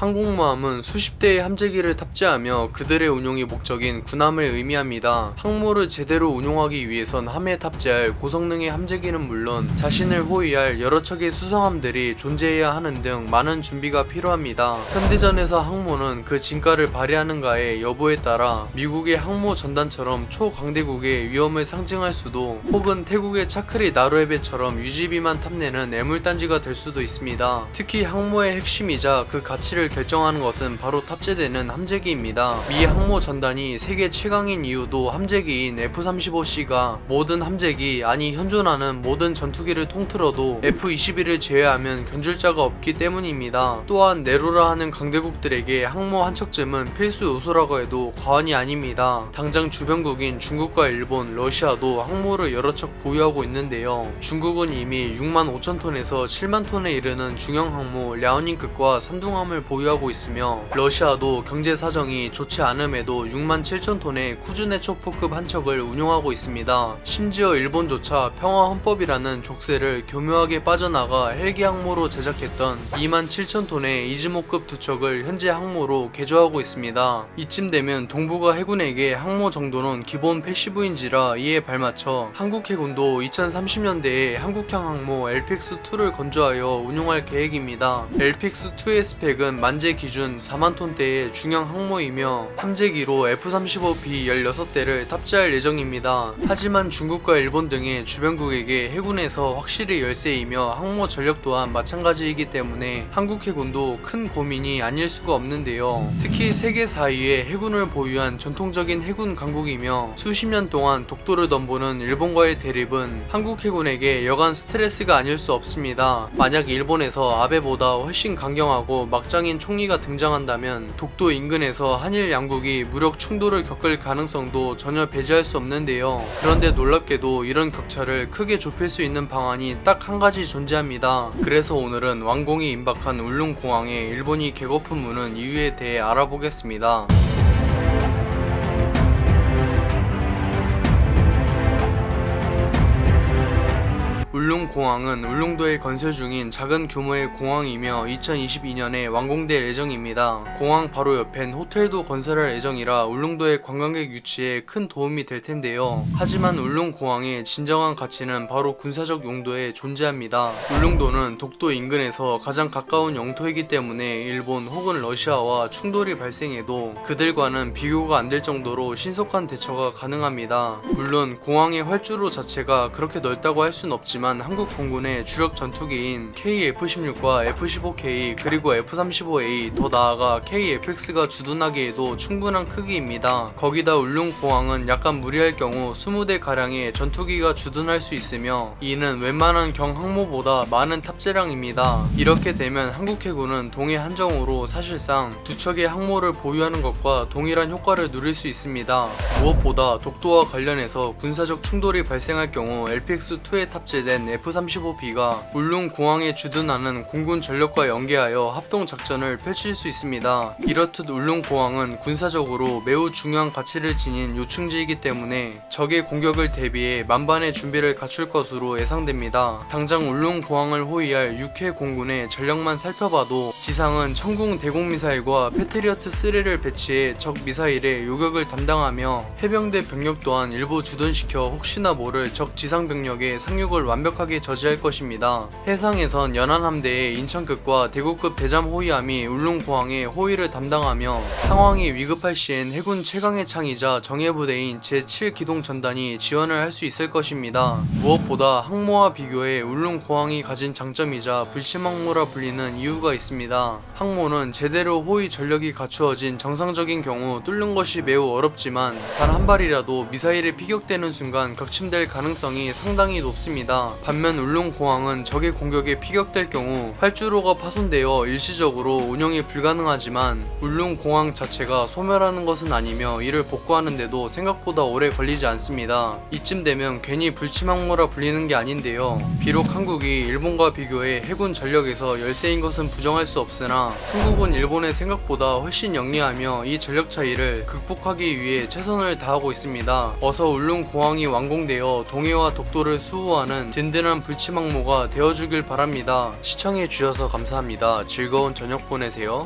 항공모함은 수십 대의 함재기를 탑재하며 그들의 운용이 목적인 군함을 의미합니다. 항모를 제대로 운용하기 위해선 함에 탑재할 고성능의 함재기는 물론 자신을 호위할 여러 척의 수송함들이 존재해야 하는 등 많은 준비가 필요합니다. 현대전에서 항모는 그 진가를 발휘하는가의 여부에 따라 미국의 항모 전단처럼 초강대국의 위험을 상징할 수도, 혹은 태국의 차크리 나루에베처럼 유지비만 탐내는 애물단지가 될 수도 있습니다. 특히 항모의 핵심이자 그 가치를 결정하는 것은 바로 탑재되는 함재기입니다. 미 항모 전단이 세계 최강인 이유도 함재기인 F-35C가 모든 함재기, 아니 현존하는 모든 전투기를 통틀어도 F-21을 제외하면 견줄 자가 없기 때문입니다. 또한 내로라 하는 강대국들에게 항모 한 척쯤은 필수 요소라고 해도 과언이 아닙니다. 당장 주변국인 중국과 일본, 러시아도 항모를 여러 척 보유하고 있는데요. 중국은 이미 6만 5천 톤에서 7만 톤에 이르는 중형 항모 랴오닝급과 산둥함을 보유하고 있으며, 러시아도 경제 사정이 좋지 않음에도 6만 7천 톤의 쿠즈네초프급 한 척을 운용하고 있습니다. 심지어 일본조차 평화헌법이라는 족쇄를 교묘하게 빠져나가 헬기 항모로 제작했던 2만 7천 톤의 이즈모급 두 척을 현재 항모로 개조하고 있습니다. 이쯤 되면 동북아 해군에게 항모 정도는 기본 패시브인지라 이에 발맞춰 한국 해군도 2030년대에 한국형 항모 LPX-2를 건조하여 운용할 계획입니다. LPX-2의 스펙은 만재 기준 4만 톤대의 중형 항모이며 함재기로 F-35B 16대를 탑재할 예정입니다. 하지만 중국과 일본 등의 주변국에게 해군에서 확실히 열세이며 항모 전력 또한 마찬가지이기 때문에 한국 해군도 큰 고민이 아닐 수가 없는데요. 특히 세계 4위의 해군을 보유한 전통적인 해군 강국이며 수십 년 동안 독도를 넘보는 일본과의 대립은 한국 해군에게 여간 스트레스가 아닐 수 없습니다. 만약 일본에서 아베보다 훨씬 강경하고 막장인 총리가 등장한다면 독도 인근에서 한일 양국이 무력 충돌을 겪을 가능성도 전혀 배제할 수 없는데요. 그런데 놀랍게도 이런 격차를 크게 좁힐 수 있는 방안이 딱 한 가지 존재합니다. 그래서 오늘은 완공이 임박한 울릉공항에 일본이 개거품 무는 이유에 대해 알아보겠습니다. 울릉공항은 울릉도에 건설 중인 작은 규모의 공항이며 2022년에 완공될 예정입니다. 공항 바로 옆엔 호텔도 건설할 예정이라 울릉도의 관광객 유치에 큰 도움이 될 텐데요. 하지만 울릉공항의 진정한 가치는 바로 군사적 용도에 존재합니다. 울릉도는 독도 인근에서 가장 가까운 영토이기 때문에 일본 혹은 러시아와 충돌이 발생해도 그들과는 비교가 안 될 정도로 신속한 대처가 가능합니다. 물론 공항의 활주로 자체가 그렇게 넓다고 할 순 없지만 한국 공군의 주력 전투기인 KF-16과 F-15K 그리고 F-35A, 더 나아가 KF-X가 주둔하기에도 충분한 크기입니다. 거기다 울릉공항은 약간 무리할 경우 20대 가량의 전투기가 주둔할 수 있으며 이는 웬만한 경항모보다 많은 탑재량입니다. 이렇게 되면 한국 해군은 동해 한정으로 사실상 두 척의 항모를 보유하는 것과 동일한 효과를 누릴 수 있습니다. 무엇보다 독도와 관련해서 군사적 충돌이 발생할 경우 LPX-2에 탑재된 F-35B가 울릉공항에 주둔하는 공군 전력과 연계하여 합동작전을 펼칠 수 있습니다. 이렇듯 울릉공항은 군사적으로 매우 중요한 가치를 지닌 요충지이기 때문에 적의 공격을 대비해 만반의 준비를 갖출 것으로 예상됩니다. 당장 울릉공항을 호위할 6회 공군의 전력만 살펴봐도 지상은 천궁 대공미사일과 패트리어트3를 배치해 적 미사일의 요격을 담당하며 해병대 병력 또한 일부 주둔시켜 혹시나 모를 적 지상 병력의 상륙을 완벽하게 저지할 것입니다. 해상에선 연안함대의 인천급과 대구급 대잠 호위함이 울릉공항에 호위를 담당하며 상황이 위급할 시엔 해군 최강의 창이자 정예부대인 제7기동전단이 지원을 할 수 있을 것입니다. 무엇보다 항모와 비교해 울릉공항이 가진 장점이자 불침항모라 불리는 이유가 있습니다. 항모는 제대로 호위 전력이 갖추어진 정상적인 경우 뚫는 것이 매우 어렵지만 단 한 발이라도 미사일에 피격되는 순간 격침될 가능성이 상당히 높습니다. 반면 울릉공항은 적의 공격에 피격될 경우 활주로가 파손되어 일시적으로 운영이 불가능하지만 울릉공항 자체가 소멸하는 것은 아니며 이를 복구하는데도 생각보다 오래 걸리지 않습니다. 이쯤 되면 괜히 불침항모라 불리는 게 아닌데요. 비록 한국이 일본과 비교해 해군 전력에서 열세인 것은 부정할 수 없으나 한국은 일본의 생각보다 훨씬 영리하며 이 전력 차이를 극복하기 위해 최선을 다하고 있습니다. 어서 울릉공항이 완공되어 동해와 독도를 수호하는 든든한 불침항모가 되어주길 바랍니다. 시청해주셔서 감사합니다. 즐거운 저녁 보내세요.